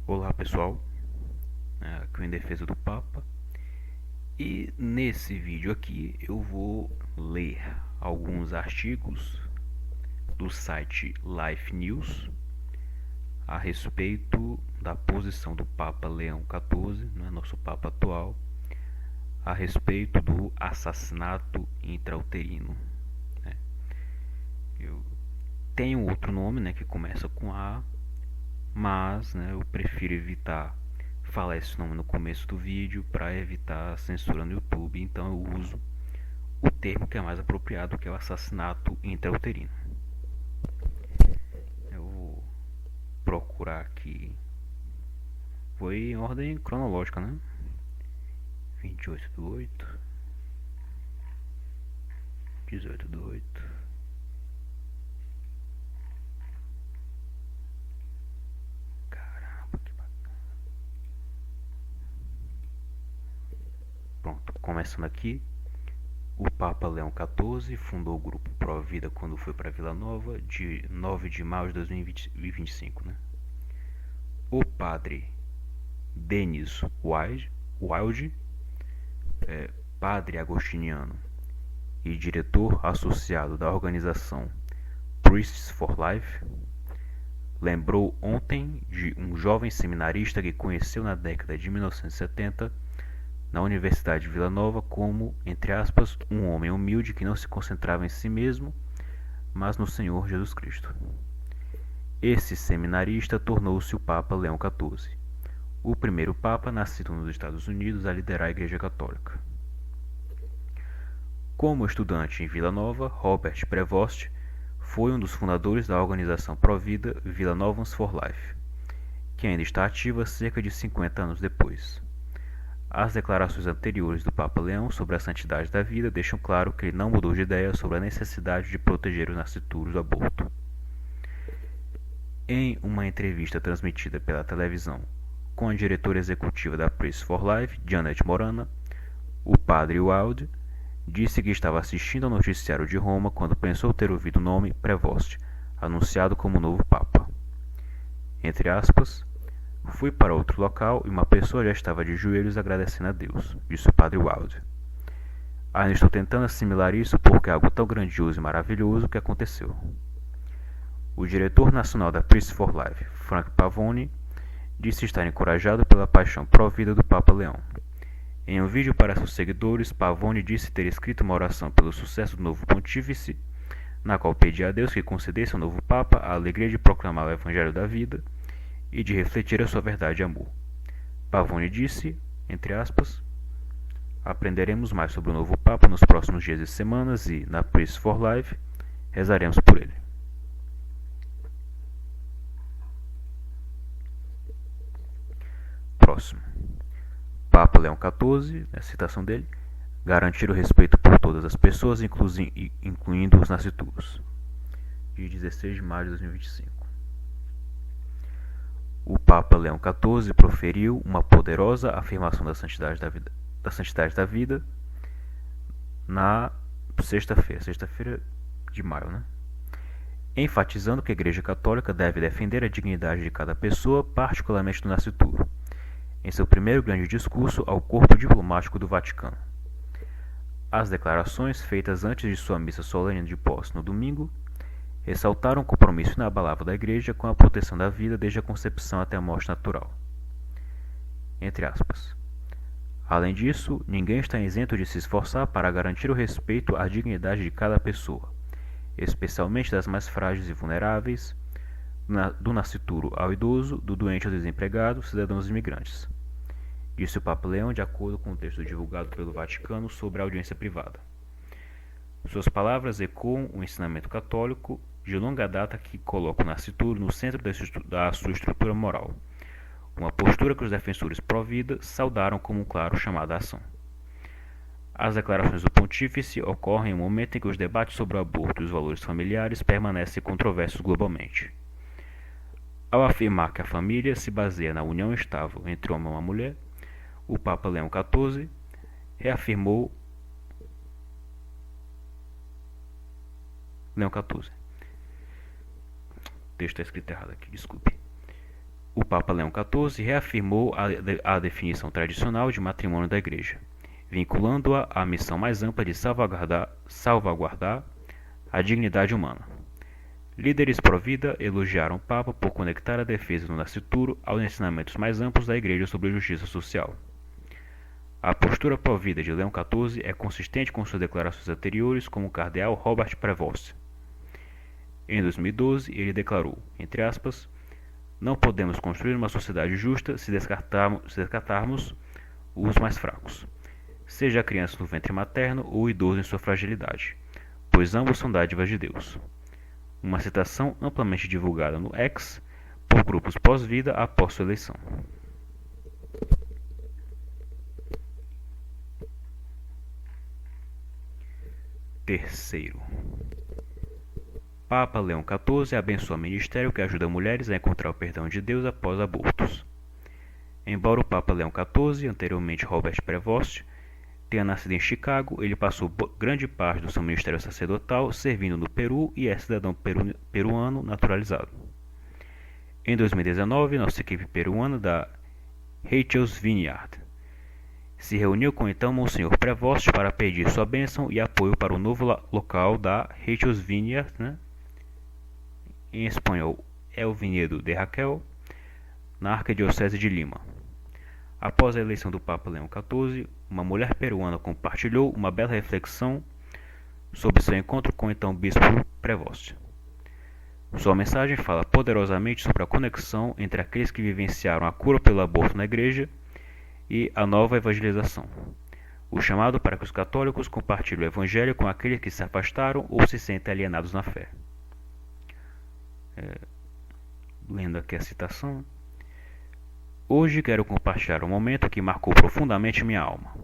Olá pessoal, aqui em defesa do Papa, e nesse vídeo aqui eu vou ler alguns artigos do site Life News a respeito da posição do Papa Leão XIV, nosso Papa atual, a respeito do assassinato intrauterino. Eu tenho outro nome, que começa com A, mas eu prefiro evitar falar esse nome no começo do vídeo para evitar censura no YouTube, então eu uso o termo que é mais apropriado, que é o assassinato intrauterino. Eu vou procurar aqui, foi em ordem cronológica, 28/8, 18/8. Caramba, que bacana. Pronto, começando aqui. O Papa Leão XIV fundou o grupo Pro Vida quando foi para Vila Nova, de 9 de maio de 2025. O padre Denis Wild, padre agostiniano e diretor associado da organização Priests for Life, lembrou ontem de um jovem seminarista que conheceu na década de 1970 na Universidade de Vila Nova como, entre aspas, um homem humilde que não se concentrava em si mesmo, mas no Senhor Jesus Cristo. Esse seminarista tornou-se o Papa Leão XIV, o primeiro Papa nascido nos Estados Unidos a liderar a Igreja Católica. Como estudante em Vila Nova, Robert Prevost foi um dos fundadores da organização Provida Vila Novans for Life, que ainda está ativa cerca de 50 anos depois. As declarações anteriores do Papa Leão sobre a santidade da vida deixam claro que ele não mudou de ideia sobre a necessidade de proteger os nascituros do aborto. Em uma entrevista transmitida pela televisão com a diretora executiva da Priests for Life, Janet Morana, o padre Wild disse que estava assistindo ao noticiário de Roma quando pensou ter ouvido o nome Prevost, anunciado como novo Papa. Entre aspas, fui para outro local e uma pessoa já estava de joelhos agradecendo a Deus, disse o padre Wild. Ainda estou tentando assimilar isso porque é algo tão grandioso e maravilhoso que aconteceu. O diretor nacional da Priests for Life, Frank Pavone, disse estar encorajado pela paixão pró-vida do Papa Leão. Em um vídeo para seus seguidores, Pavone disse ter escrito uma oração pelo sucesso do novo pontífice, na qual pedia a Deus que concedesse ao novo Papa a alegria de proclamar o Evangelho da vida e de refletir a sua verdade e amor. Pavone disse, entre aspas, aprenderemos mais sobre o novo Papa nos próximos dias e semanas e, na Priests for Life, rezaremos por ele. Próximo. Papa Leão XIV, a citação dele, garantir o respeito por todas as pessoas, incluindo os nascituros. De 16 de maio de 2025. O Papa Leão XIV proferiu uma poderosa afirmação da santidade da vida na sexta-feira de maio, enfatizando que a Igreja Católica deve defender a dignidade de cada pessoa, particularmente do nascituro, em seu primeiro grande discurso ao corpo diplomático do Vaticano. As declarações, feitas antes de sua missa solene de posse no domingo, ressaltaram o compromisso inabalável da Igreja com a proteção da vida desde a concepção até a morte natural. Entre aspas. Além disso, ninguém está isento de se esforçar para garantir o respeito à dignidade de cada pessoa, especialmente das mais frágeis e vulneráveis, do nascituro ao idoso, do doente ao desempregado, cidadãos imigrantes, disse o Papa Leão de acordo com o texto divulgado pelo Vaticano sobre a audiência privada. Suas palavras ecoam o ensinamento católico de longa data que coloca o nascituro no centro da sua estrutura moral, uma postura que os defensores pró-vida saudaram como um claro chamado à ação. As declarações do pontífice ocorrem em um momento em que os debates sobre o aborto e os valores familiares permanecem controversos globalmente. Ao afirmar que a família se baseia na união estável entre homem e uma mulher, o Papa Leão XIV reafirmou Leão XIV. O texto está escrito errado aqui, desculpe. o Papa Leão XIV reafirmou a definição tradicional de matrimônio da Igreja, vinculando-a à missão mais ampla de salvaguardar a dignidade humana. Líderes pró-vida elogiaram o Papa por conectar a defesa do nascituro aos ensinamentos mais amplos da Igreja sobre justiça social. A postura pró-vida de Leão XIV é consistente com suas declarações anteriores, como o cardeal Robert Prevost. Em 2012, ele declarou, entre aspas, "Não podemos construir uma sociedade justa se descartarmos os mais fracos, seja a criança no ventre materno ou o idoso em sua fragilidade, pois ambos são dádivas de Deus." Uma citação amplamente divulgada no X por grupos pós-vida após sua eleição. Terceiro, Papa Leão XIV abençoa o ministério que ajuda mulheres a encontrar o perdão de Deus após abortos. Embora o Papa Leão XIV, anteriormente Robert Prevost, tenha nascido em Chicago, ele passou grande parte do seu ministério sacerdotal servindo no Peru e é cidadão peruano naturalizado. Em 2019, nossa equipe peruana da Rachel's Vineyard se reuniu com então Monsenhor Prevost para pedir sua bênção e apoio para o novo local da Rachel's Vineyard, em espanhol é o Vinhedo de Raquel, na Arquidiocese de Lima. Após a eleição do Papa Leão XIV, uma mulher peruana compartilhou uma bela reflexão sobre seu encontro com o então Bispo Prevost. Sua mensagem fala poderosamente sobre a conexão entre aqueles que vivenciaram a cura pelo aborto na Igreja e a nova evangelização. O chamado para que os católicos compartilhem o Evangelho com aqueles que se afastaram ou se sentem alienados na fé. Lendo aqui a citação. Hoje quero compartilhar um momento que marcou profundamente minha alma.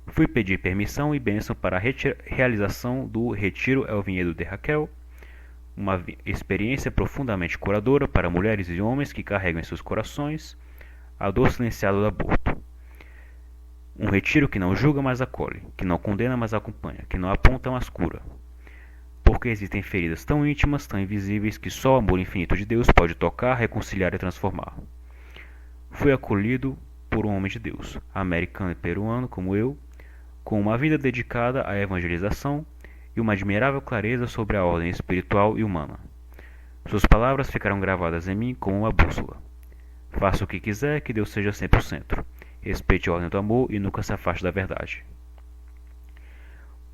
Fui pedir permissão e bênção para a realização do Retiro El Vinhedo de Raquel, uma experiência profundamente curadora para mulheres e homens que carregam em seus corações a dor silenciada do aborto. Um retiro que não julga, mas acolhe, que não condena, mas acompanha, que não aponta, mas cura. Porque existem feridas tão íntimas, tão invisíveis, que só o amor infinito de Deus pode tocar, reconciliar e transformar. Fui acolhido por um homem de Deus, americano e peruano como eu, com uma vida dedicada à evangelização e uma admirável clareza sobre a ordem espiritual e humana. Suas palavras ficaram gravadas em mim como uma bússola. Faça o que quiser, que Deus seja sempre o centro. Respeite a ordem do amor e nunca se afaste da verdade.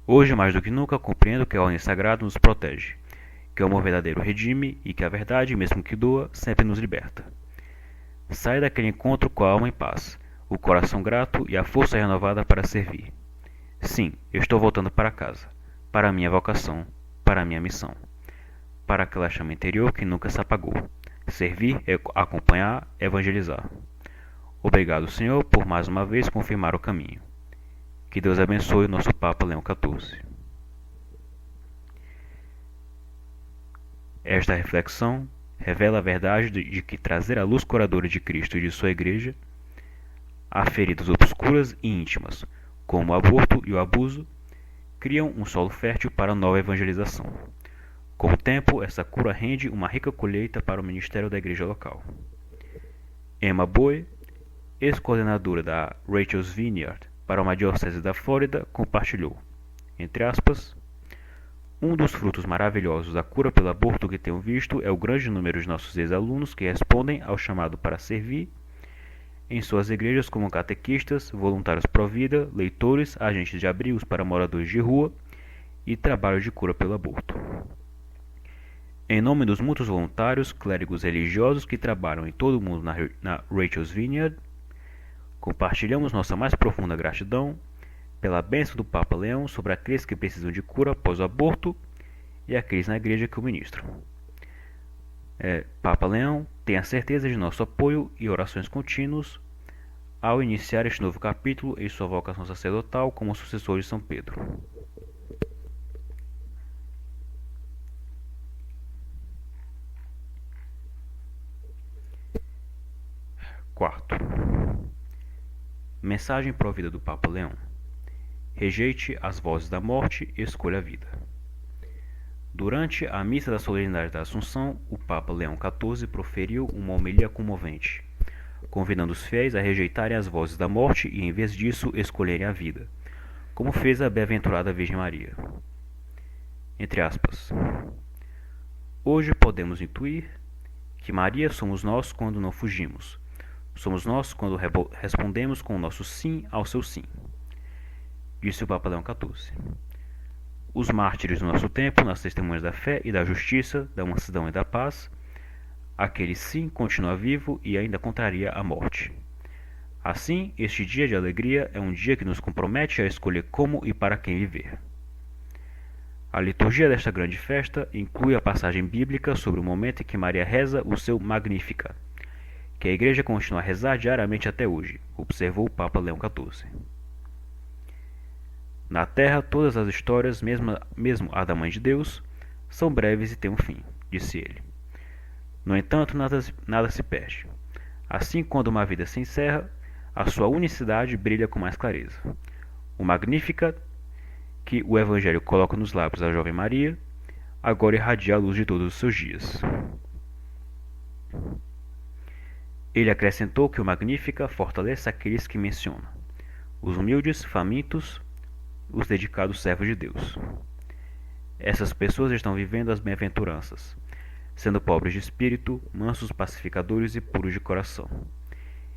Hoje, mais do que nunca, compreendo que a ordem sagrada nos protege, que o amor verdadeiro redime e que a verdade, mesmo que doa, sempre nos liberta. Saia daquele encontro com a alma em paz, o coração grato e a força renovada para servir. Sim, eu estou voltando para casa, para a minha vocação, para a minha missão, para aquela chama interior que nunca se apagou. Servir, acompanhar, evangelizar. Obrigado, Senhor, por mais uma vez confirmar o caminho. Que Deus abençoe o nosso Papa Leão XIV. Esta reflexão revela a verdade de que trazer a luz curadora de Cristo e de sua Igreja a feridas obscuras e íntimas, como o aborto e o abuso, criam um solo fértil para a nova evangelização. Com o tempo, essa cura rende uma rica colheita para o ministério da igreja local. Emma Boy, ex-coordenadora da Rachel's Vineyard para uma diocese da Flórida, compartilhou, entre aspas, um dos frutos maravilhosos da cura pelo aborto que tenho visto é o grande número de nossos ex-alunos que respondem ao chamado para servir em suas igrejas como catequistas, voluntários pró-vida, leitores, agentes de abrigos para moradores de rua e trabalho de cura pelo aborto. Em nome dos muitos voluntários, clérigos religiosos que trabalham em todo o mundo na Rachel's Vineyard, compartilhamos nossa mais profunda gratidão pela bênção do Papa Leão sobre aqueles que precisam de cura após o aborto e aqueles na igreja que o ministram. Papa Leão, tenha certeza de nosso apoio e orações contínuos ao iniciar este novo capítulo em sua vocação sacerdotal como sucessor de São Pedro. Quarto. Mensagem pró-vida do Papa Leão. Rejeite as vozes da morte e escolha a vida. Durante a missa da solenidade da Assunção, o Papa Leão XIV proferiu uma homilia comovente, convidando os fiéis a rejeitarem as vozes da morte e, em vez disso, escolherem a vida, como fez a bem-aventurada Virgem Maria. Entre aspas. Hoje podemos intuir que Maria somos nós quando não fugimos. Somos nós quando respondemos com o nosso sim ao seu sim, disse o Papa Leão XIV. Os mártires do nosso tempo, nas testemunhas da fé e da justiça, da mansidão e da paz, aquele sim continua vivo e ainda contraria a morte. Assim, este dia de alegria é um dia que nos compromete a escolher como e para quem viver. A liturgia desta grande festa inclui a passagem bíblica sobre o momento em que Maria reza o seu Magnífica, que a Igreja continua a rezar diariamente até hoje, observou o Papa Leão XIV. Na Terra, todas as histórias, mesmo a da Mãe de Deus, são breves e têm um fim, disse ele. No entanto, nada se perde. Assim, quando uma vida se encerra, a sua unicidade brilha com mais clareza. O Magnífica, que o Evangelho coloca nos lábios da jovem Maria, agora irradia a luz de todos os seus dias. Ele acrescentou que o Magnífica fortalece aqueles que menciona, os humildes, famintos, os dedicados servos de Deus. Essas pessoas estão vivendo as bem-aventuranças, sendo pobres de espírito, mansos, pacificadores e puros de coração,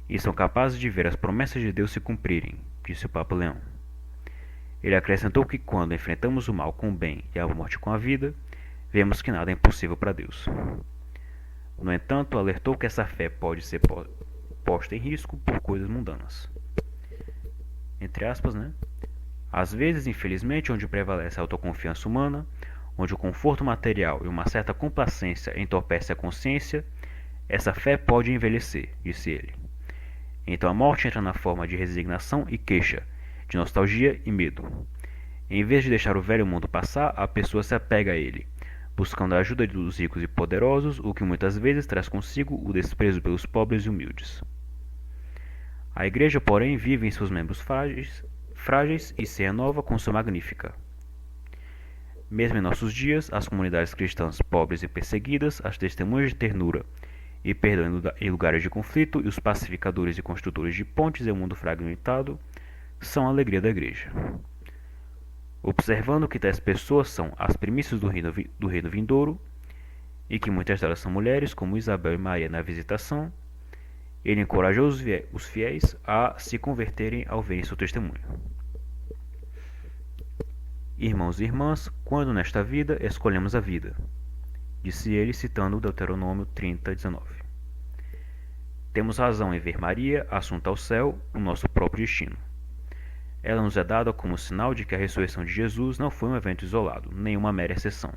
e são capazes de ver as promessas de Deus se cumprirem, disse o Papa Leão. Ele acrescentou que quando enfrentamos o mal com o bem e a morte com a vida, vemos que nada é impossível para Deus. No entanto, alertou que essa fé pode ser posta em risco por coisas mundanas. Entre aspas, né? Às vezes, infelizmente, onde prevalece a autoconfiança humana, onde o conforto material e uma certa complacência entorpecem a consciência, essa fé pode envelhecer, disse ele. Então a morte entra na forma de resignação e queixa, de nostalgia e medo. Em vez de deixar o velho mundo passar, a pessoa se apega a ele, buscando a ajuda dos ricos e poderosos, o que muitas vezes traz consigo o desprezo pelos pobres e humildes. A Igreja, porém, vive em seus membros frágeis e se renova com sua Magnífica. Mesmo em nossos dias, as comunidades cristãs pobres e perseguidas, as testemunhas de ternura e perdão em lugares de conflito e os pacificadores e construtores de pontes em um mundo fragmentado são a alegria da Igreja. Observando que tais pessoas são as primícias do reino vindouro e que muitas delas são mulheres, como Isabel e Maria na visitação, ele encorajou os fiéis a se converterem ao verem seu testemunho. Irmãos e irmãs, quando nesta vida escolhemos a vida, disse ele citando Deuteronômio 30:19. Temos razão em ver Maria, assunta ao céu, o nosso próprio destino. Ela nos é dada como sinal de que a ressurreição de Jesus não foi um evento isolado, nem uma mera exceção.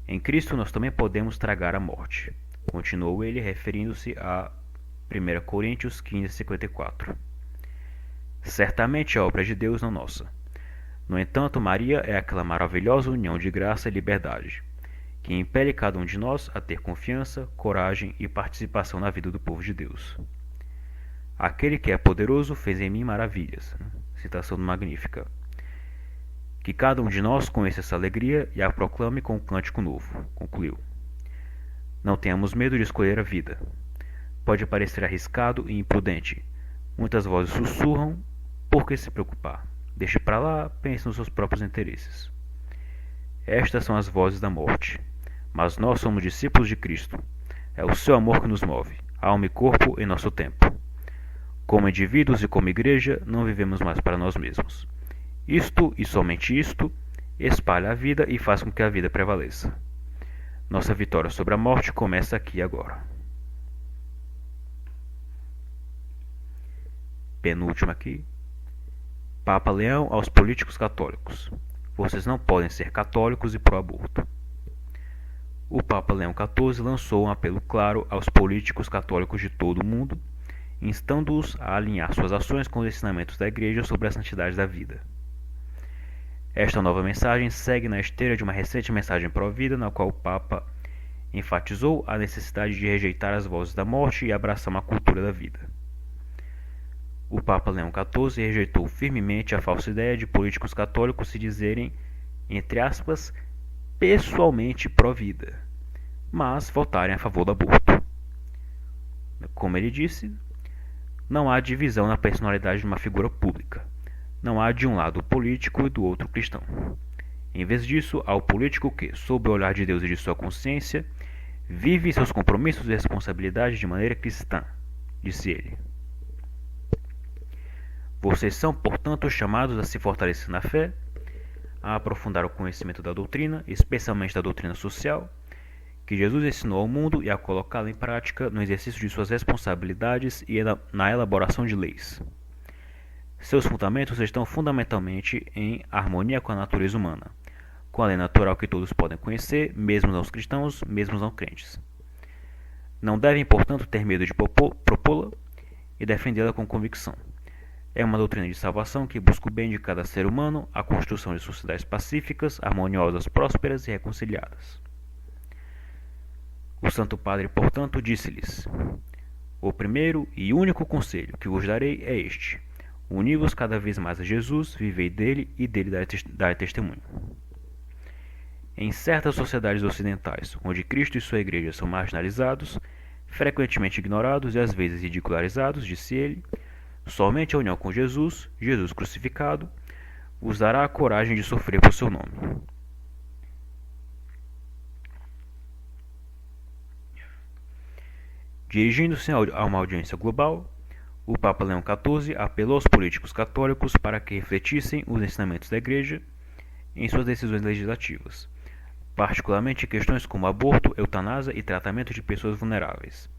Em Cristo nós também podemos tragar a morte, continuou ele referindo-se a 1 Coríntios 15:54. Certamente a obra de Deus não nossa. No entanto, Maria é aquela maravilhosa união de graça e liberdade, que impele cada um de nós a ter confiança, coragem e participação na vida do povo de Deus. Aquele que é poderoso fez em mim maravilhas. Citação do Magnífica. Que cada um de nós conheça essa alegria e a proclame com um cântico novo, concluiu. Não tenhamos medo de escolher a vida. Pode parecer arriscado e imprudente. Muitas vozes sussurram, por que se preocupar? Deixe para lá, pense nos seus próprios interesses. Estas são as vozes da morte. Mas nós somos discípulos de Cristo. É o seu amor que nos move, alma e corpo em nosso tempo. Como indivíduos e como igreja, não vivemos mais para nós mesmos. Isto, e somente isto, espalha a vida e faz com que a vida prevaleça. Nossa vitória sobre a morte começa aqui e agora. Penúltimo aqui. Papa Leão aos políticos católicos. Vocês não podem ser católicos e pró-aborto. O Papa Leão XIV lançou um apelo claro aos políticos católicos de todo o mundo, instando-os a alinhar suas ações com os ensinamentos da Igreja sobre a santidade da vida. Esta nova mensagem segue na esteira de uma recente mensagem pró-vida, na qual o Papa enfatizou a necessidade de rejeitar as vozes da morte e abraçar uma cultura da vida. O Papa Leão XIV rejeitou firmemente a falsa ideia de políticos católicos se dizerem, entre aspas, pessoalmente pró-vida, mas votarem a favor do aborto. Como ele disse, não há divisão na personalidade de uma figura pública. Não há de um lado o político e do outro o cristão. Em vez disso, há o político que, sob o olhar de Deus e de sua consciência, vive seus compromissos e responsabilidades de maneira cristã, disse ele. Vocês são, portanto, chamados a se fortalecer na fé, a aprofundar o conhecimento da doutrina, especialmente da doutrina social, que Jesus ensinou ao mundo e a colocá-la em prática no exercício de suas responsabilidades e na elaboração de leis. Seus fundamentos estão fundamentalmente em harmonia com a natureza humana, com a lei natural que todos podem conhecer, mesmo não os cristãos, mesmo os não crentes. Não devem, portanto, ter medo de propô-la e defendê-la com convicção. É uma doutrina de salvação que busca o bem de cada ser humano, a construção de sociedades pacíficas, harmoniosas, prósperas e reconciliadas. O Santo Padre, portanto, disse-lhes: o primeiro e único conselho que vos darei é este: uni-vos cada vez mais a Jesus, vivei dele e dele dai testemunho. Em certas sociedades ocidentais, onde Cristo e sua Igreja são marginalizados, frequentemente ignorados e às vezes ridicularizados, disse ele, somente a união com Jesus, Jesus crucificado, vos dará a coragem de sofrer por seu nome. Dirigindo-se a uma audiência global, o Papa Leão XIV apelou aos políticos católicos para que refletissem os ensinamentos da Igreja em suas decisões legislativas, particularmente em questões como aborto, eutanásia e tratamento de pessoas vulneráveis.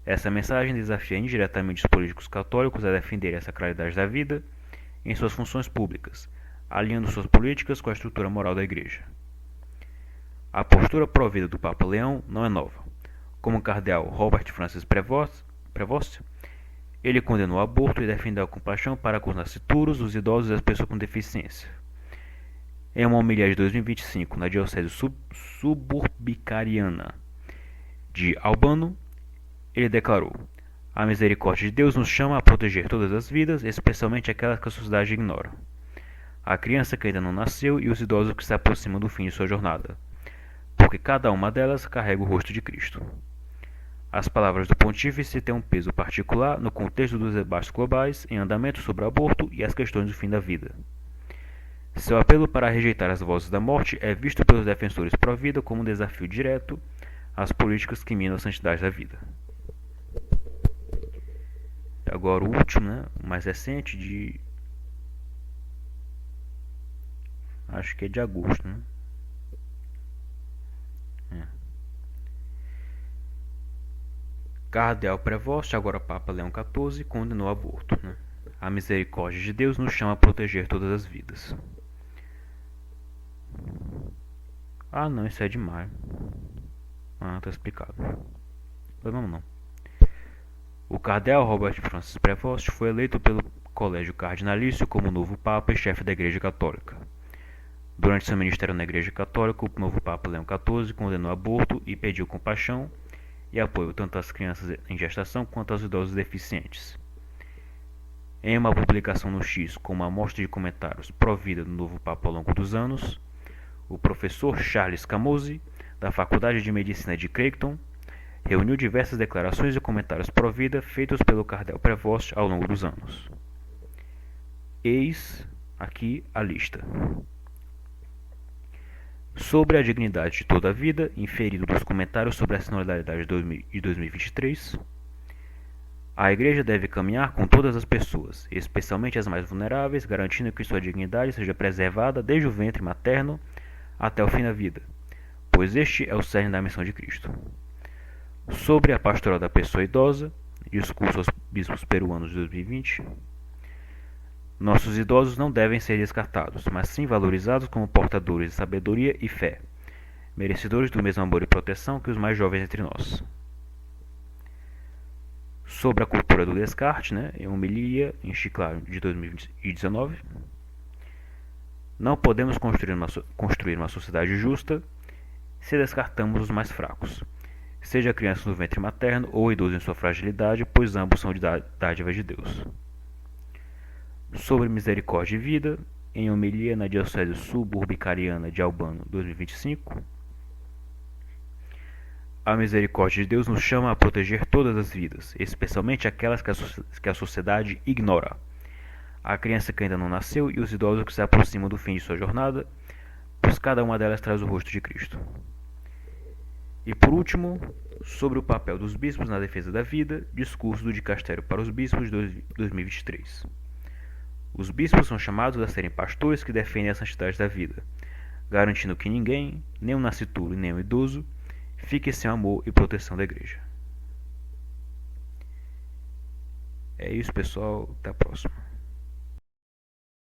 Essa mensagem desafia indiretamente os políticos católicos a defenderem a sacralidade da vida em suas funções públicas, alinhando suas políticas com a estrutura moral da Igreja. A postura pró-vida do Papa Leão não é nova. Como o cardeal Robert Francis Prevost, ele condenou o aborto e defendeu a compaixão para com os nascituros, os idosos e as pessoas com deficiência. Em uma homilia de 2025 na diocese suburbicariana de Albano, ele declarou: a misericórdia de Deus nos chama a proteger todas as vidas, especialmente aquelas que a sociedade ignora. A criança que ainda não nasceu e os idosos que se aproximam do fim de sua jornada, porque cada uma delas carrega o rosto de Cristo. As palavras do pontífice têm um peso particular no contexto dos debates globais em andamento sobre o aborto e as questões do fim da vida. Seu apelo para rejeitar as vozes da morte é visto pelos defensores pró-vida como um desafio direto às políticas que minam a santidade da vida. Agora o último, o mais recente, acho que é de agosto, Cardeal Prevost, agora Papa Leão XIV, condenou o aborto. A misericórdia de Deus nos chama a proteger todas as vidas. Ah, não, isso é de maio. Ah, tá explicado. Não. O cardeal Robert Francis Prevost foi eleito pelo Colégio Cardinalício como novo Papa e chefe da Igreja Católica. Durante seu ministério na Igreja Católica, o novo Papa Leão XIV condenou o aborto e pediu compaixão e apoio tanto às crianças em gestação quanto aos idosos deficientes. Em uma publicação no X com uma amostra de comentários pró-vida do novo Papa ao longo dos anos, o professor Charles Camozzi, da Faculdade de Medicina de Creighton, reuniu diversas declarações e comentários pró-vida feitos pelo cardeal Prevost ao longo dos anos. Eis aqui a lista. Sobre a dignidade de toda a vida, inferido dos comentários sobre a sinodalidade de 2023, a Igreja deve caminhar com todas as pessoas, especialmente as mais vulneráveis, garantindo que sua dignidade seja preservada desde o ventre materno até o fim da vida, pois este é o cerne da missão de Cristo. Sobre a pastoral da pessoa idosa, discurso aos bispos peruanos de 2020, nossos idosos não devem ser descartados, mas sim valorizados como portadores de sabedoria e fé, merecedores do mesmo amor e proteção que os mais jovens entre nós. Sobre a cultura do descarte, em homilia em Chiclayo de 2019, não podemos construir uma sociedade justa se descartamos os mais fracos, seja a criança no ventre materno ou o idoso em sua fragilidade, pois ambos são de dádiva de Deus. Sobre misericórdia e vida, em homilia na Diocese Suburbicariana de Albano 2025. A misericórdia de Deus nos chama a proteger todas as vidas, especialmente aquelas que a sociedade ignora. A criança que ainda não nasceu e os idosos que se aproximam do fim de sua jornada, pois cada uma delas traz o rosto de Cristo. E por último, sobre o papel dos bispos na defesa da vida, discurso do Dicastério para os Bispos de 2023. Os bispos são chamados a serem pastores que defendem a santidade da vida, garantindo que ninguém, nem o nascituro e nem o idoso, fique sem amor e proteção da igreja. É isso, pessoal. Até a próxima.